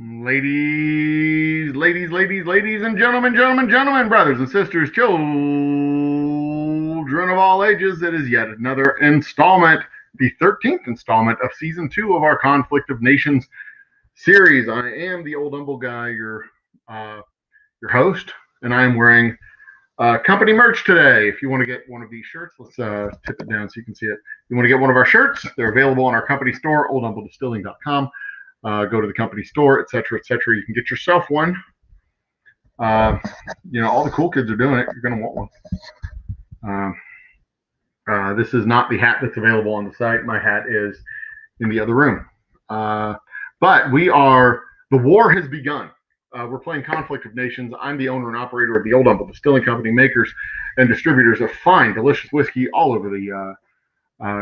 Ladies, and gentlemen, brothers and sisters, children of all ages, it is yet another installment, the 13th installment of Season 2 of our Conflict of Nations series. I am the old humble guy, your host, and I am wearing company merch today. If you want to get one of these shirts, let's tip it down so you can see it. If you want to get one of our shirts, they're available on our company store, oldhumbledistilling.com. Go to the company store, etc., etc. You can get yourself one. All the cool kids are doing it. You're going to want one. This is not the hat that's available on the site. My hat is in the other room. But the war has begun. We're playing Conflict of Nations. I'm the owner and operator of the Old Humble Distilling Company, makers and distributors of fine, delicious whiskey all over the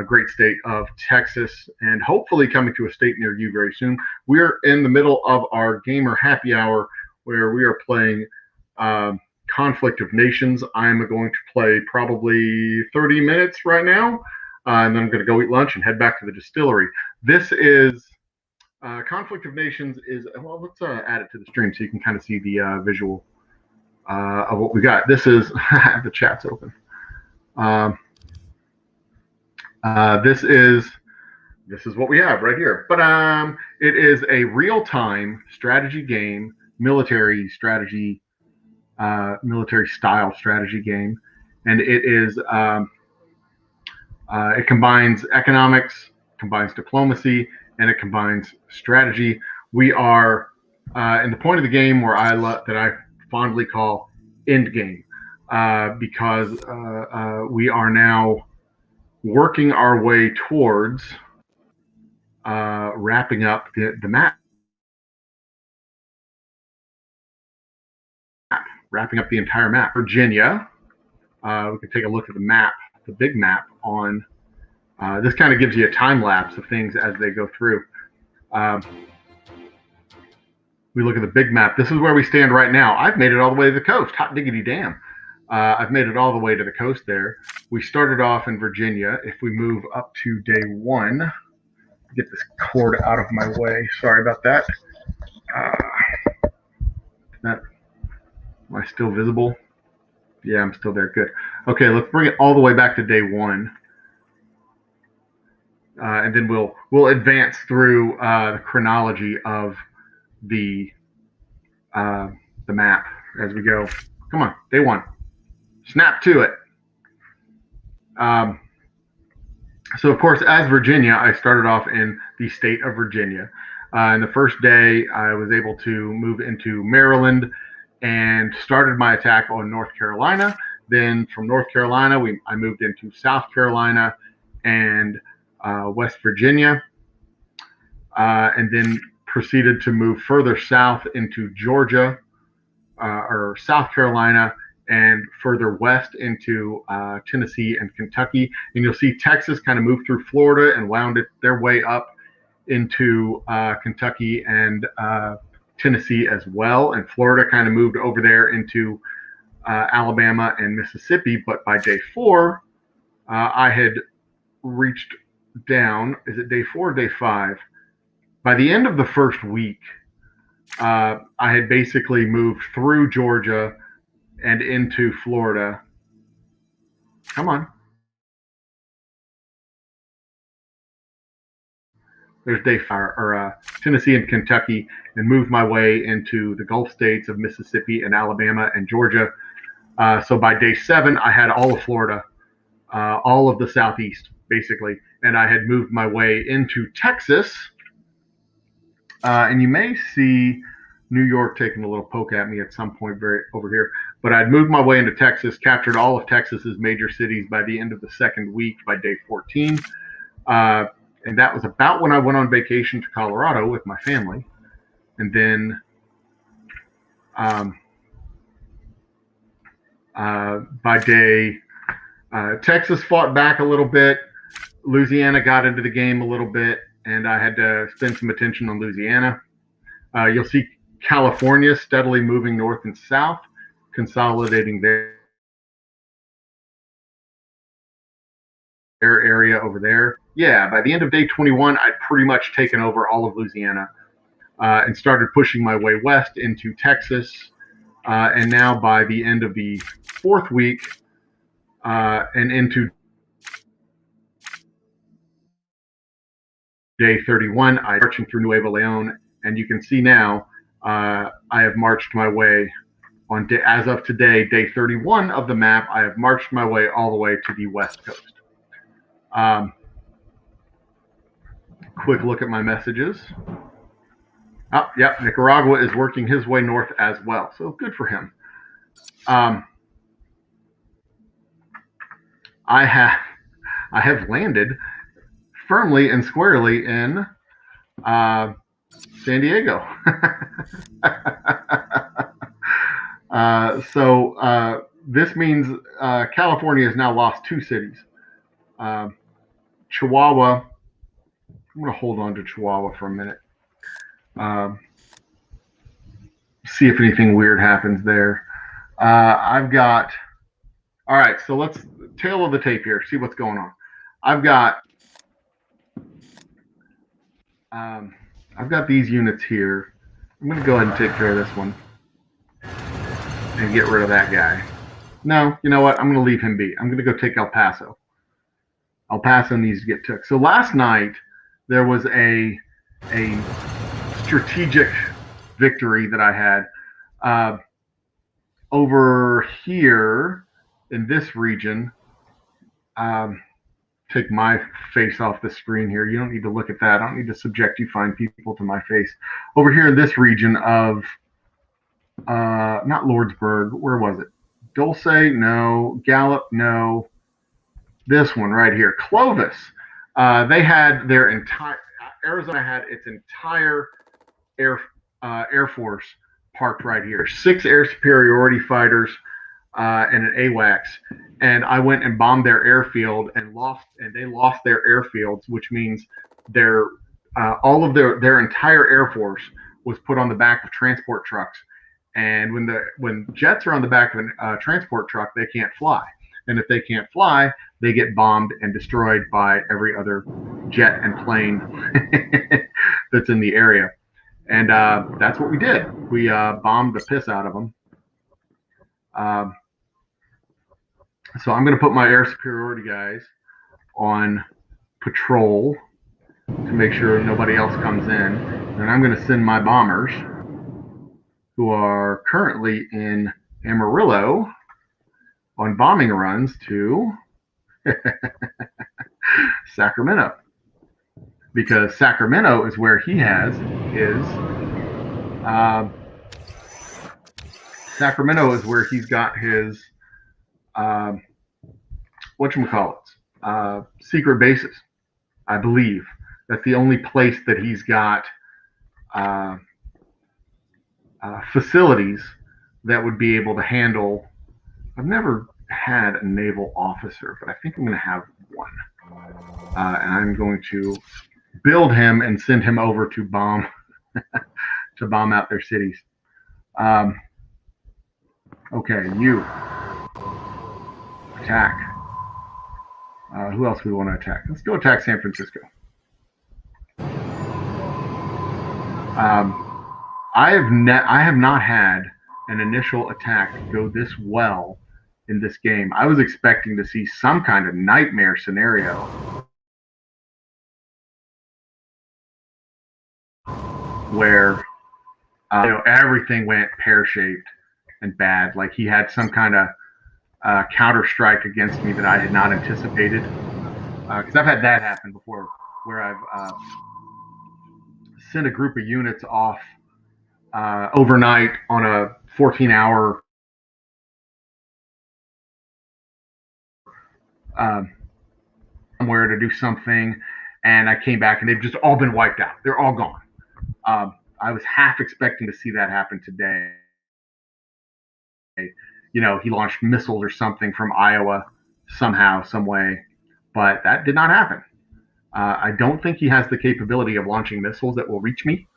great state of Texas, and hopefully coming to a state near you very soon. We're in the middle of our gamer happy hour where we are playing Conflict of Nations. I'm going to play probably 30 minutes right now, and then I'm going to go eat lunch and head back to the distillery. This is Conflict of Nations is, well, let's add it to the stream so you can kind of see the visual of what we got. This is, the chat's open. This is what we have right here. But it is a real-time strategy game, military style strategy game, and it is it combines economics, combines diplomacy, and it combines strategy. We are in the point of the game where that I fondly call end game, because we are now working our way towards wrapping up the map, wrapping up the entire map. Virginia, we can take a look at the map, the big map on, this kind of gives you a time lapse of things as they go through. We look at the big map. This is where we stand right now. I've made it all the way to the coast. Hot diggity damn. I've made it all the way to the coast there. We started off in Virginia. If we move up to day one, get this cord out of my way. Sorry about that. Am I still visible? Yeah, I'm still there. Good. Okay, let's bring it all the way back to day one. And then we'll advance through the chronology of the map as we go. Come on, day one. Snap to it. So, of course, as Virginia, I started off in the state of Virginia. And the first day, I was able to move into Maryland and started my attack on North Carolina. Then from North Carolina, I moved into South Carolina and West Virginia, and then proceeded to move further south into Georgia, or South Carolina, and further west into Tennessee and Kentucky. And you'll see Texas kind of moved through Florida and wound their way up into Kentucky and Tennessee as well. And Florida kind of moved over there into Alabama and Mississippi. But by day 4, I had reached down. Is it day 4 or day 5? By the end of the first week, I had basically moved through Georgia and into Florida. Come on. There's day 5, or Tennessee and Kentucky, and moved my way into the Gulf states of Mississippi and Alabama and Georgia. So by day 7, I had all of Florida, all of the Southeast, basically, and I had moved my way into Texas. And you may see New York taking a little poke at me at some point over here. But I'd moved my way into Texas, captured all of Texas's major cities by the end of the second week, by day 14. And that was about when I went on vacation to Colorado with my family. And then by day, Texas fought back a little bit. Louisiana got into the game a little bit, and I had to spend some attention on Louisiana. You'll see California steadily moving north and south, consolidating their area over there. Yeah, by the end of day 21, I'd pretty much taken over all of Louisiana. and started pushing my way west into Texas. And now by the end of the 4th week and into day 31, I'm marching through Nuevo Leon, and you can see now I have marched my way on as of today, day 31 of the map. I have marched my way all the way to the west coast. Quick look at my messages. Oh, yeah, Nicaragua is working his way north as well, so good for him. I have landed firmly and squarely in San Diego. So this means California has now lost 2 cities. Chihuahua, I'm going to hold on to Chihuahua for a minute. See if anything weird happens there. I've got, all right, so let's tail of the tape here, see what's going on. I've got these units here. I'm going to go ahead and take care of this one and get rid of that guy. No, you know what? I'm going to leave him be. I'm going to go take El Paso. El Paso needs to get took. So last night there was a strategic victory that I had over here in this region. Take my face off the screen here. You don't need to look at that. I don't need to subject you fine people to my face. Over here in this region of, not Lordsburg, where was it? Dulce, no. Gallup, no. This one right here, Clovis. They had their entire, Arizona had its entire Air Force parked right here. 6 air superiority fighters and an AWACS. And I went and bombed their airfield and they lost their airfields, which means all of their entire Air Force was put on the back of transport trucks. And when jets are on the back of a transport truck, they can't fly. And if they can't fly, they get bombed and destroyed by every other jet and plane that's in the area. And that's what we did. We bombed the piss out of them. So I'm going to put my air superiority guys on patrol to make sure nobody else comes in. And I'm going to send my bombers, who are currently in Amarillo, on bombing runs to Sacramento. Because Sacramento is where he has his Sacramento is where he's got his secret bases, I believe. That's the only place that he's got facilities that would be able to handle. I've never had a naval officer, but I think I'm going to have one. And I'm going to build him and send him over to bomb out their cities. Okay, you attack. Who else do we want to attack? Let's go attack San Francisco. I have not had an initial attack go this well in this game. I was expecting to see some kind of nightmare scenario where everything went pear-shaped and bad. Like he had some kind of counter strike against me that I had not anticipated. Because I've had that happen before, where I've sent a group of units off overnight on a 14-hour somewhere to do something, and I came back and they've just all been wiped out. They're all gone. I was half expecting to see that happen today. He launched missiles or something from Iowa somehow, some way, but that did not happen. I don't think he has the capability of launching missiles that will reach me,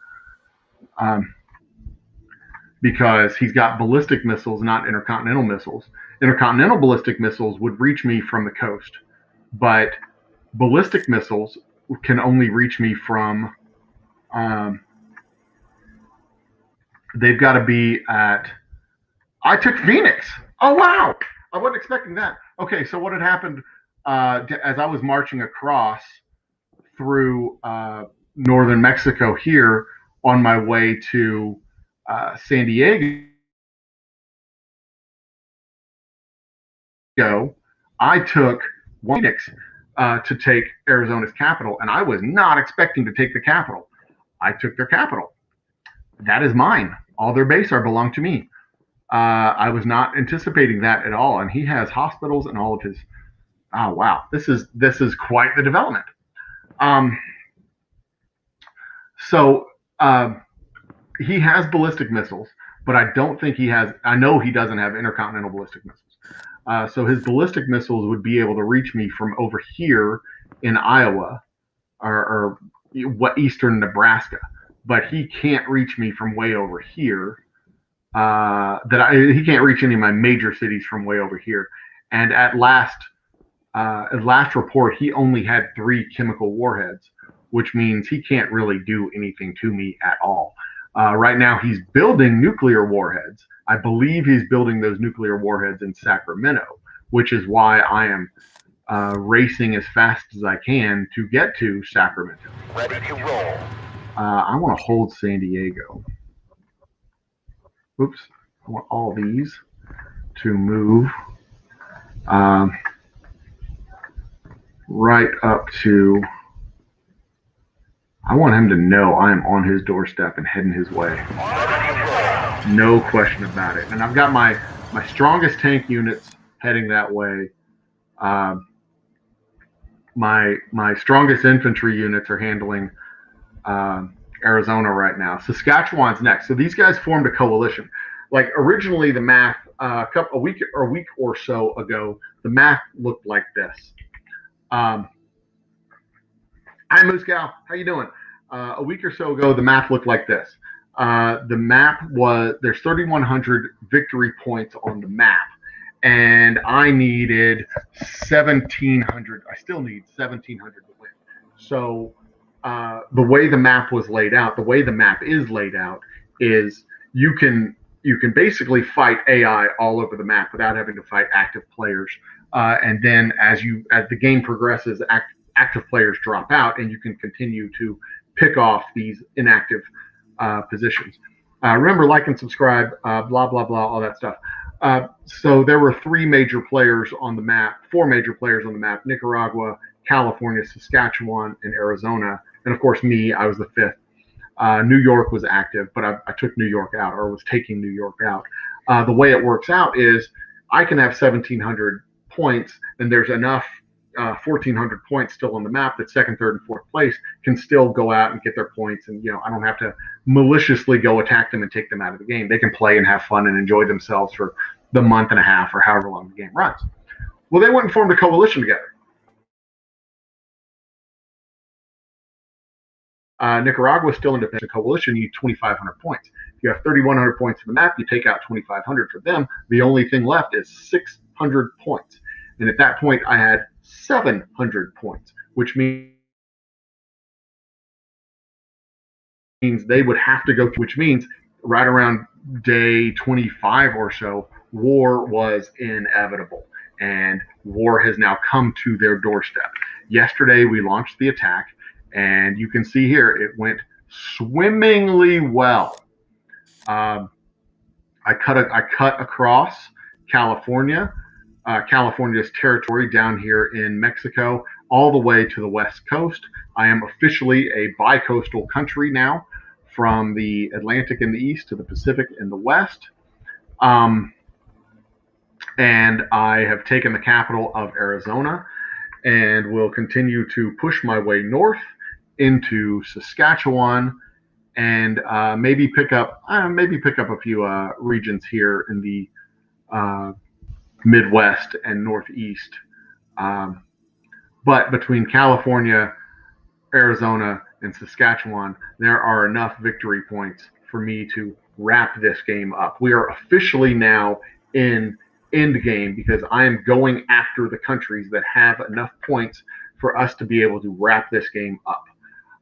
because he's got ballistic missiles, not intercontinental missiles. Intercontinental ballistic missiles would reach me from the coast, but ballistic missiles can only reach me from They've got to be at. I took Phoenix. Oh wow! I wasn't expecting that. Okay, so what had happened as I was marching across through northern Mexico here on my way to San Diego, I took Phoenix to take Arizona's capital, and I was not expecting to take the capital. I took their capital. That is mine. All their base are belong to me. I was not anticipating that at all, and he has hospitals and all of his. Oh wow, this is quite the development. Um, so he has ballistic missiles, but I don't think he has. I know he doesn't have intercontinental ballistic missiles. So his ballistic missiles would be able to reach me from over here in Iowa or what eastern Nebraska, but he can't reach me from way over here. He can't reach any of my major cities from way over here. And at last report, he only had 3 chemical warheads, which means he can't really do anything to me at all. Right now, he's building nuclear warheads. I believe he's building those nuclear warheads in Sacramento, which is why I am racing as fast as I can to get to Sacramento. Ready to roll. I want to hold San Diego. Oops. I want all these to move right up to. I want him to know I am on his doorstep and heading his way. No question about it. And I've got my strongest tank units heading that way. My strongest infantry units are handling Arizona right now. Saskatchewan's next. So these guys formed a coalition. Like originally, the map a week or so ago, the map looked like this. Hi, Moose Cow. How you doing? A week or so ago, the map looked like this. The map was there's 3,100 victory points on the map, and I needed 1,700. I still need 1,700 to win. So the way the map was laid out, the way the map is laid out, is you can basically fight AI all over the map without having to fight active players. And then as the game progresses, active players drop out, and you can continue to pick off these inactive positions. Remember, like and subscribe, blah, blah, blah, all that stuff. So there were 4 major players on the map, Nicaragua, California, Saskatchewan, and Arizona. And of course, me, I was the 5th. New York was active, but I took New York out, or was taking New York out. The way it works out is I can have 1,700 points, and there's enough 1,400 points still on the map that second, third, and fourth place can still go out and get their points. And, I don't have to maliciously go attack them and take them out of the game. They can play and have fun and enjoy themselves for the month and a half or however long the game runs. Well, they went and formed a coalition together. Nicaragua is still independent. Coalition, you need 2,500 points. If you have 3,100 points in the map, you take out 2,500 for them. The only thing left is 600 points. And at that point, I had 700 points, which means they would have to go, which means right around day 25 or so, war was inevitable. And war has now come to their doorstep. Yesterday, we launched the attack, and you can see here it went swimmingly well. I cut across California. California's territory down here in Mexico, all the way to the West Coast. I am officially a bi-coastal country now, from the Atlantic in the east to the Pacific in the west. And I have taken the capital of Arizona, and will continue to push my way north into Saskatchewan, and maybe pick up a few regions here in the Midwest and Northeast. But between California, Arizona, and Saskatchewan, there are enough victory points for me to wrap this game up. We are officially now in end game, because I am going after the countries that have enough points for us to be able to wrap this game up.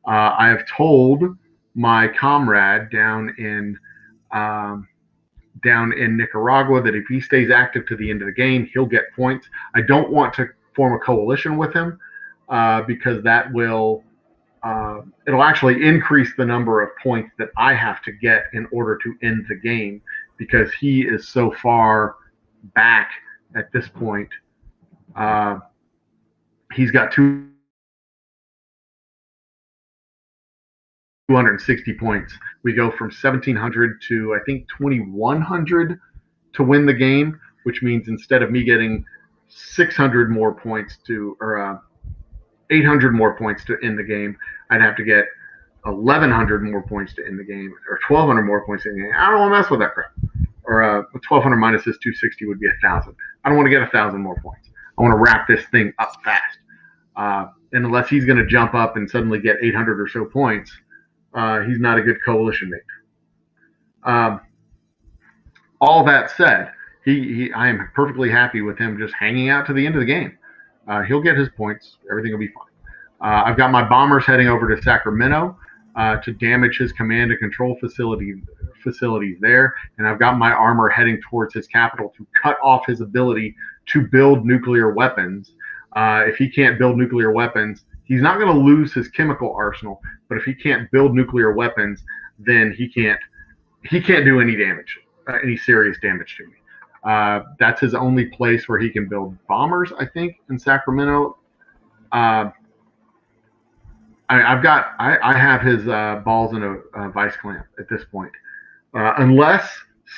I have told my comrade down in um, down in Nicaragua that if he stays active to the end of the game, he'll get points. I don't want to form a coalition with him because that will it'll actually increase the number of points that I have to get in order to end the game because he is so far back at this point. He's got 260 points. We go from 1,700 to I think 2,100 to win the game, which means instead of me getting 600 more points or 800 more points to end the game, I'd have to get 1,100 more points to end the game, or 1,200 more points to end the game. I don't want to mess with that crap. Or 1,200 minus this 260 would be 1,000. I don't want to get 1,000 more points. I want to wrap this thing up fast. And unless he's going to jump up and suddenly get 800 or so points, he's not a good coalition mate. All that said, I am perfectly happy with him just hanging out to the end of the game. He'll get his points. Everything will be fine. I've got my bombers heading over to Sacramento to damage his command and control facilities there, and I've got my armor heading towards his capital to cut off his ability to build nuclear weapons. If he can't build nuclear weapons, he's not going to lose his chemical arsenal, but if he can't build nuclear weapons, then he can't do any damage, any serious damage to me. That's his only place where he can build bombers, I think, in Sacramento. I have his balls in a vice clamp at this point. Unless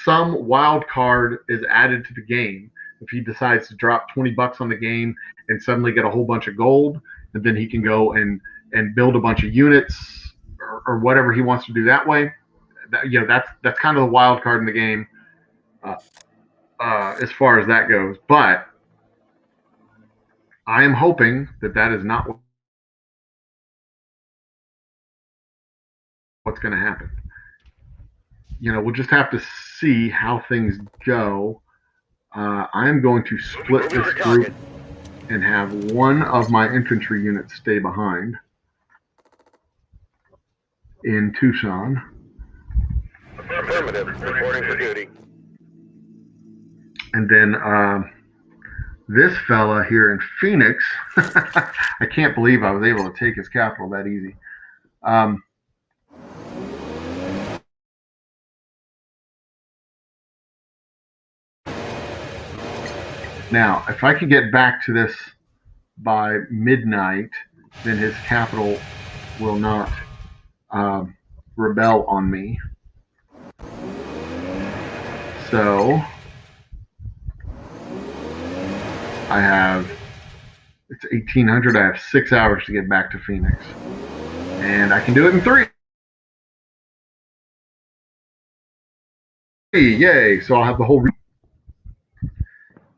some wild card is added to the game, if he decides to drop $20 on the game and suddenly get a whole bunch of gold, and then he can go and build a bunch of units or whatever he wants to do that way. That's kind of the wild card in the game as far as that goes. But I am hoping that is not what's going to happen. We'll just have to see how things go. I'm going to split this group and have one of my infantry units stay behind in Tucson. Affirmative. Reporting for duty. And then this fella here in Phoenix, I can't believe I was able to take his capital that easy. Now, if I can get back to this by midnight, then his capital will not rebel on me. So it's 1,800. I have 6 hours to get back to Phoenix. And I can do it in 3. Yay. So I'll have the whole...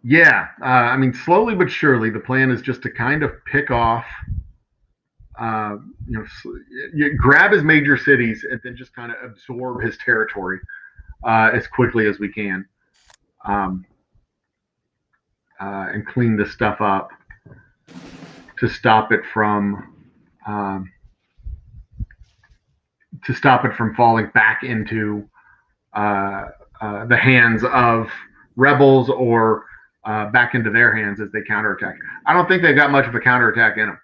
Yeah, slowly but surely, the plan is just to kind of pick off, grab his major cities and then just kind of absorb his territory as quickly as we can, and clean this stuff up to stop it from falling back into the hands of rebels or back into their hands as they counterattack. I don't think they've got much of a counterattack in them.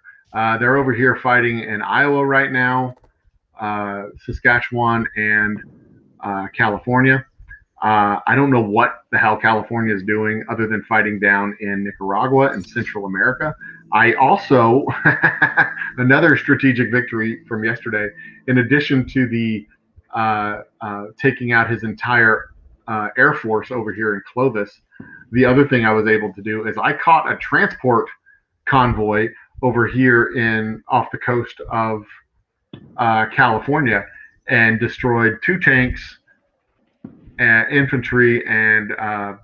They're over here fighting in Iowa right now, Saskatchewan, and California. I don't know what the hell California is doing other than fighting down in Nicaragua and Central America. I also, another strategic victory from yesterday, in addition to the taking out his entire Air Force over here in Clovis, the other thing I was able to do is I caught a transport convoy over here off the coast of California and destroyed 2 tanks, infantry, and a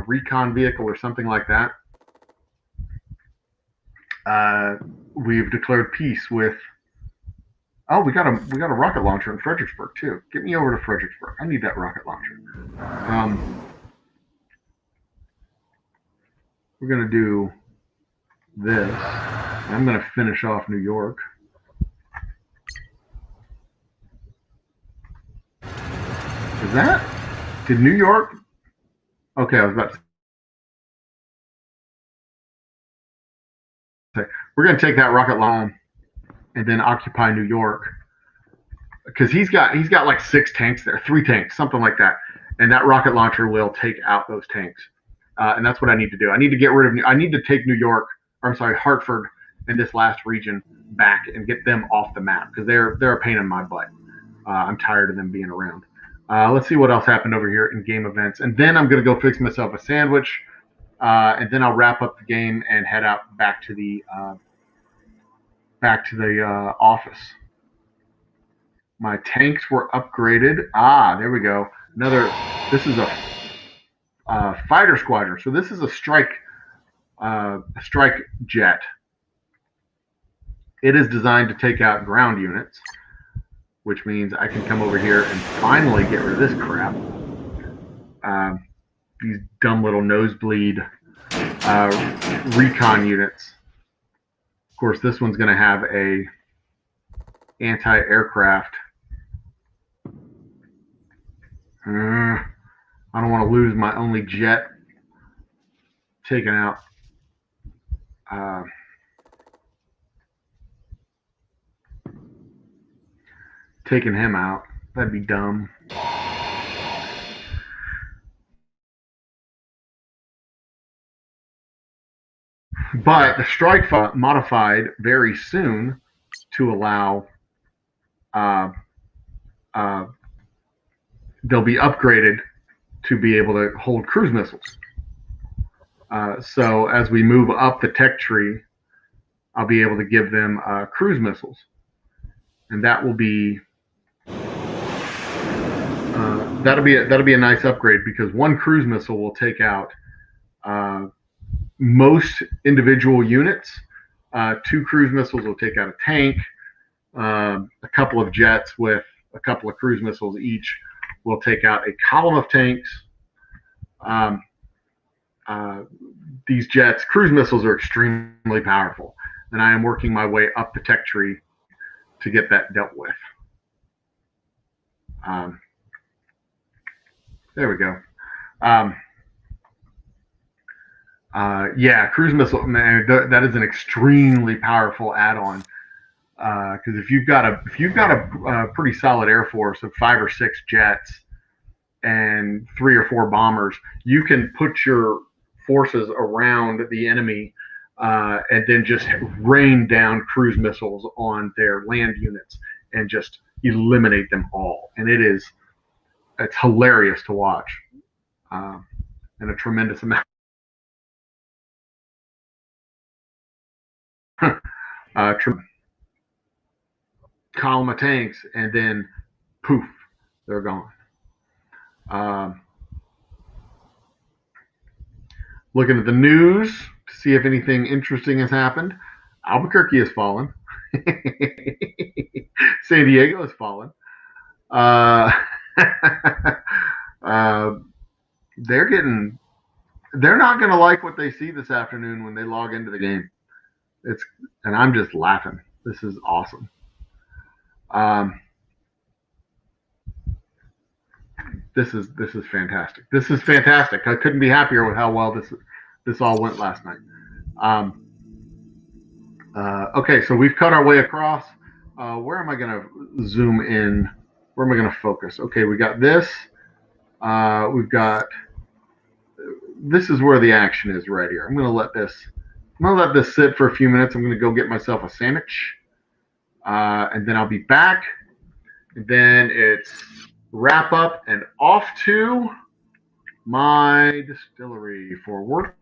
recon vehicle or something like that. We've declared peace with... Oh, we got a rocket launcher in Fredericksburg too. Get me over to Fredericksburg. I need that rocket launcher. We're gonna do this. I'm gonna finish off New York. Because that? Did New York? Okay, I was about to say we're going to take that rocket launcher and then occupy New York because he's got like 6 tanks there, 3 tanks, something like that, and that rocket launcher will take out those tanks. And that's what I need to do. I need to get rid of. I need to take New York, or I'm sorry, Hartford, and this last region back and get them off the map because they're a pain in my butt. I'm tired of them being around. Let's see what else happened over here in game events, and then I'm gonna go fix myself a sandwich, and then I'll wrap up the game and head out back to the office. My tanks were upgraded. There we go. Another. This is a fighter squadron. So this is a strike jet. It is designed to take out ground units, which means I can come over here and finally get rid of this crap. These dumb little nosebleed recon units. Of course, this one's going to have a anti-aircraft. I don't want to lose my only jet taken out. Taking him out. That'd be dumb. But the strike modified very soon to allow they'll be upgraded to be able to hold cruise missiles. So as we move up the tech tree, I'll be able to give them cruise missiles, and that'll be a nice upgrade because one cruise missile will take out most individual units. 2 cruise missiles will take out a tank. A couple of jets with a couple of cruise missiles each will take out a column of tanks. These jets, cruise missiles are extremely powerful, and I am working my way up the tech tree to get that dealt with. There we go. Yeah, cruise missile, man, that is an extremely powerful add-on. Because if you've got a pretty solid air force of 5 or 6 jets and 3 or 4 bombers, you can put your forces around the enemy and then just rain down cruise missiles on their land units and just eliminate them all. And it's hilarious to watch, and a tremendous amount. Column of tanks, and then poof, they're gone. Um, Looking at the news to see if anything interesting has happened. Albuquerque has fallen. San Diego has fallen. Uh, uh, they're getting. They're not going to like what they see this afternoon when they log into the game. And I'm just laughing. This is awesome. This is fantastic. This is fantastic. I couldn't be happier with how well this all went last night. Okay, so we've cut our way across. Where am I going to zoom in? Where am I going to focus? Okay, we got this. We've got. This is where the action is right here. I'm going to let this sit for a few minutes. I'm going to go get myself a sandwich, and then I'll be back. And then it's wrap up and off to my distillery for work.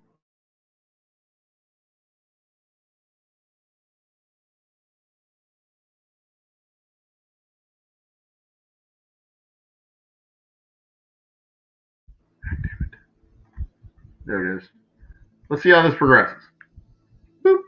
There it is. Let's see how this progresses. Boop.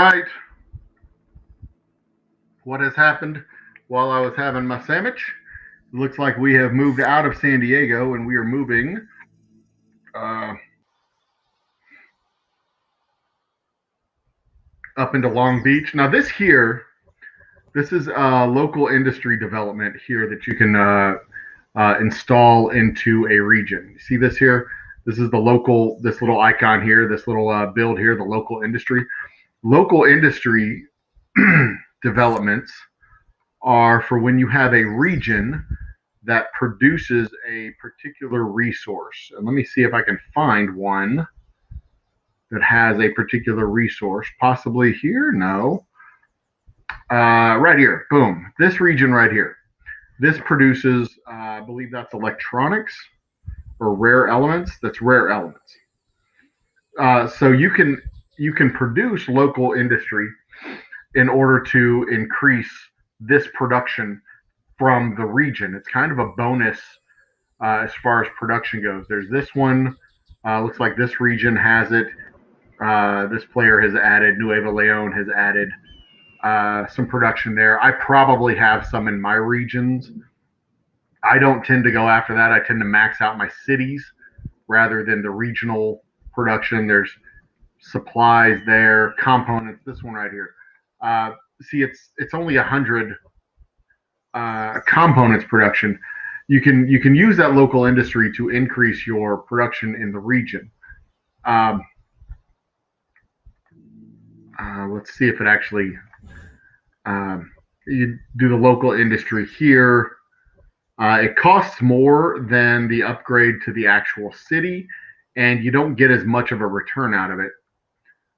right. What has happened while I was having my sandwich? It looks like we have moved out of San Diego and we are moving uh, up into Long Beach. Now, this is local industry development here that you can install into a region. You see this here? This is this little icon here, this little build here, the local industry. Local industry developments are for when you have a region that produces a particular resource. And let me see if I can find one that has a particular resource. Possibly here? No. Right here. Boom. This region right here. This produces, I believe that's electronics or rare elements. That's rare elements. So you can produce local industry in order to increase this production from the region. It's kind of a bonus as far as production goes. There's this one. Looks like this region has it. This player has added, Nuevo Leon has added some production there. I probably have some in my regions. I don't tend to go after that. I tend to max out my cities rather than the regional production. There's supplies there, components. This one right here. See, it's only 100 components production. You can use that local industry to increase your production in the region. Let's see if it actually you do the local industry here. It costs more than the upgrade to the actual city, and you don't get as much of a return out of it.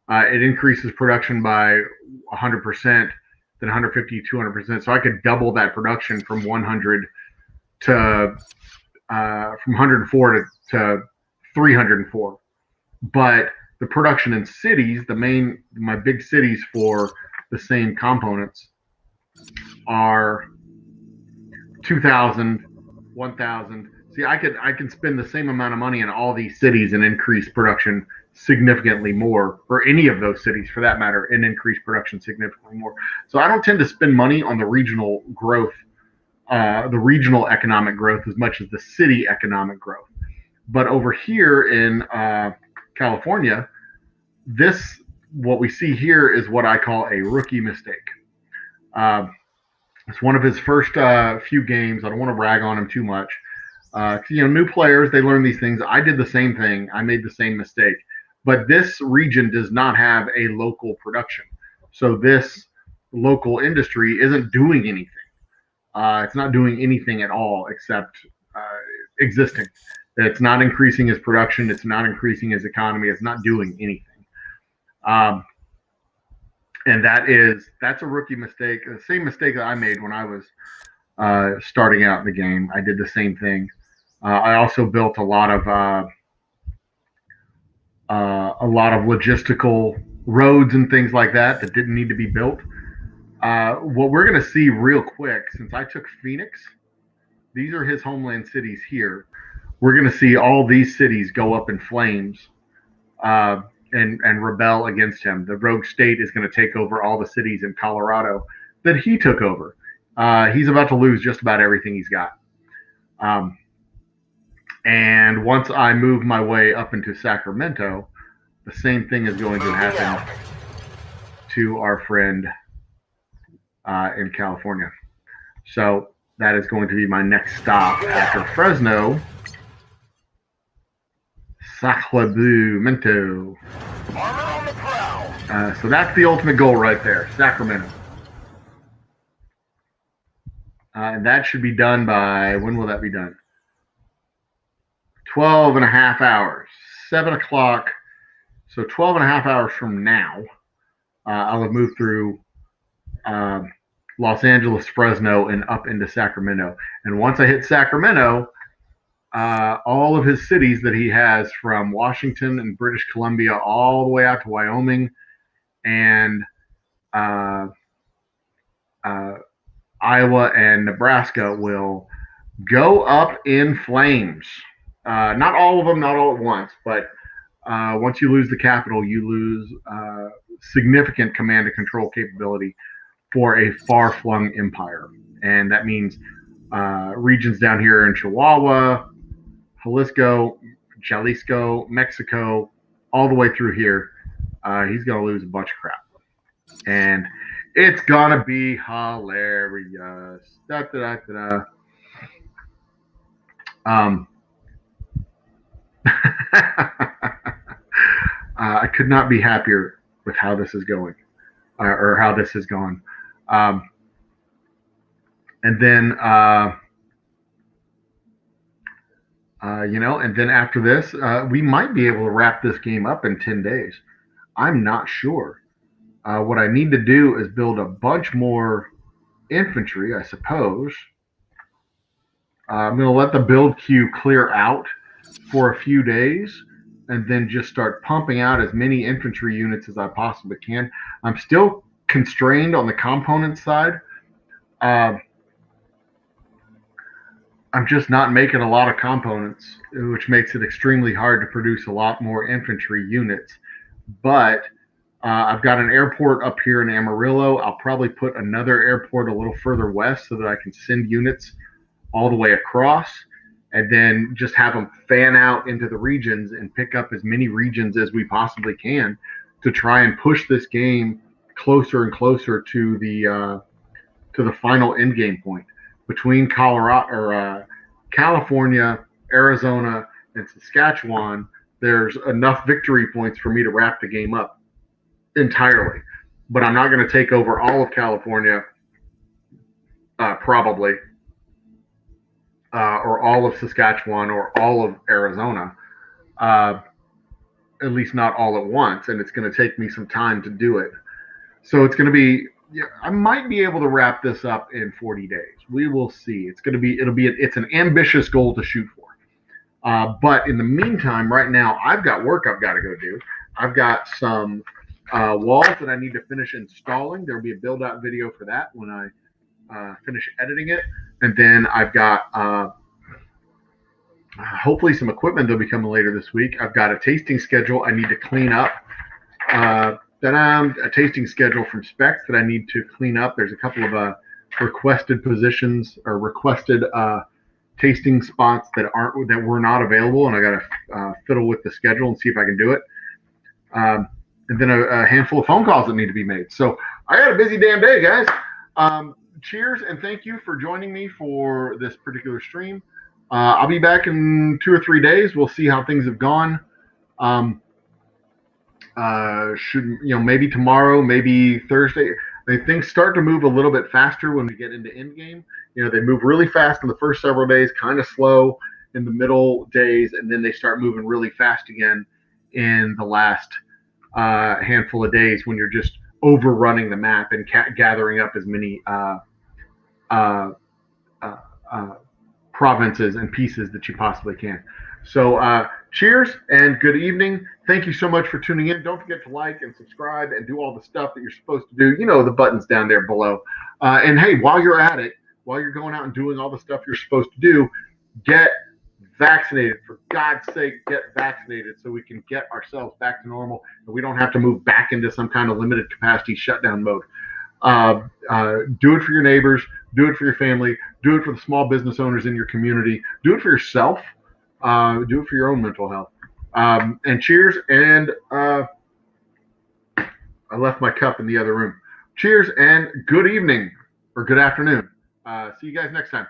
It increases production by 100%, then 150, 200%. So I could double that production from 100 to from 104 to 304. But the production in cities, my big cities for the same components are 2,000, 1,000. See, I can spend the same amount of money in all these cities and increase production significantly more, or any of those cities for that matter, and increase production significantly more. So I don't tend to spend money on the regional growth, the regional economic growth as much as the city economic growth. But over here in California, what we see here is what I call a rookie mistake. It's one of his first few games. I don't want to rag on him too much. New players, they learn these things. I did the same thing. I made the same mistake. But this region does not have a local production. So this local industry isn't doing anything. It's not doing anything at all except existing. It's not increasing his production. It's not increasing his economy. It's not doing anything. And that's a rookie mistake. The same mistake that I made when I was starting out in the game. I did the same thing. I also built a lot of logistical roads and things like that didn't need to be built. What we're going to see real quick, since I took Phoenix, these are his homeland cities here. We're going to see all these cities go up in flames and rebel against him. The rogue state is going to take over all the cities in Colorado that he took over. He's about to lose just about everything he's got. And once I move my way up into Sacramento, the same thing is going to happen to our friend in California. So that is going to be my next stop after Fresno. Sacramento. So that's the ultimate goal right there, Sacramento. And that should be done by, when will that be done? 12 and a half hours, 7 o'clock. So 12 and a half hours from now, I'll have moved through Los Angeles, Fresno, and up into Sacramento. And once I hit Sacramento, all of his cities that he has from Washington and British Columbia all the way out to Wyoming and Iowa and Nebraska will go up in flames. Not all of them, not all at once, but once you lose the capital, you lose significant command and control capability for a far-flung empire. And that means regions down here in Chihuahua, Jalisco, Mexico, all the way through here. He's going to lose a bunch of crap. And it's going to be hilarious. Da, da, da, da, da. I could not be happier with how this is going, or how this has gone. And then, and then after this, we might be able to wrap this game up in 10 days. I'm not sure. What I need to do is build a bunch more infantry, I suppose. I'm going to let the build queue clear out for a few days and then just start pumping out as many infantry units as I possibly can. I'm still constrained on the component side. I'm just not making a lot of components, which makes it extremely hard to produce a lot more infantry units. But I've got an airport up here in Amarillo. I'll probably put another airport a little further west so that I can send units all the way across, and then just have them fan out into the regions and pick up as many regions as we possibly can to try and push this game closer and closer to the final end game point. Between California, Arizona, and Saskatchewan, there's enough victory points for me to wrap the game up entirely. But I'm not going to take over all of California, probably, or all of Saskatchewan, or all of Arizona, at least not all at once, and it's going to take me some time to do it. So it's going to be, I might be able to wrap this up in 40 days. We will see. It's an ambitious goal to shoot for. But in the meantime, right now, I've got work I've got to go do. I've got some walls that I need to finish installing. There'll be a build-out video for that when I finish editing it. And then I've got hopefully some equipment that'll be coming later this week. I've got a tasting schedule I need to clean up. A tasting schedule from specs that I need to clean up. There's a couple of requested positions or requested tasting spots that were not available, and I got to fiddle with the schedule and see if I can do it. And then a handful of phone calls that need to be made. So I got a busy damn day, guys. Cheers, and thank you for joining me for this particular stream. I'll be back in 2 or 3 days. We'll see how things have gone. Maybe tomorrow, maybe Thursday. Things start to move a little bit faster when we get into endgame. They move really fast in the first several days, kind of slow in the middle days, and then they start moving really fast again in the last handful of days when you're just overrunning the map and gathering up as many provinces and pieces that you possibly can. So cheers and good evening. Thank you so much for tuning in. Don't forget to like and subscribe and do all the stuff that you're supposed to do. The buttons down there below. And hey, while you're at it, while you're going out and doing all the stuff you're supposed to do, get vaccinated. For God's sake, get vaccinated so we can get ourselves back to normal and we don't have to move back into some kind of limited capacity shutdown mode. Do it for your neighbors. Do it for your family. Do it for the small business owners in your community. Do it for yourself. Do it for your own mental health. And cheers. And I left my cup in the other room. Cheers and good evening or good afternoon. See you guys next time.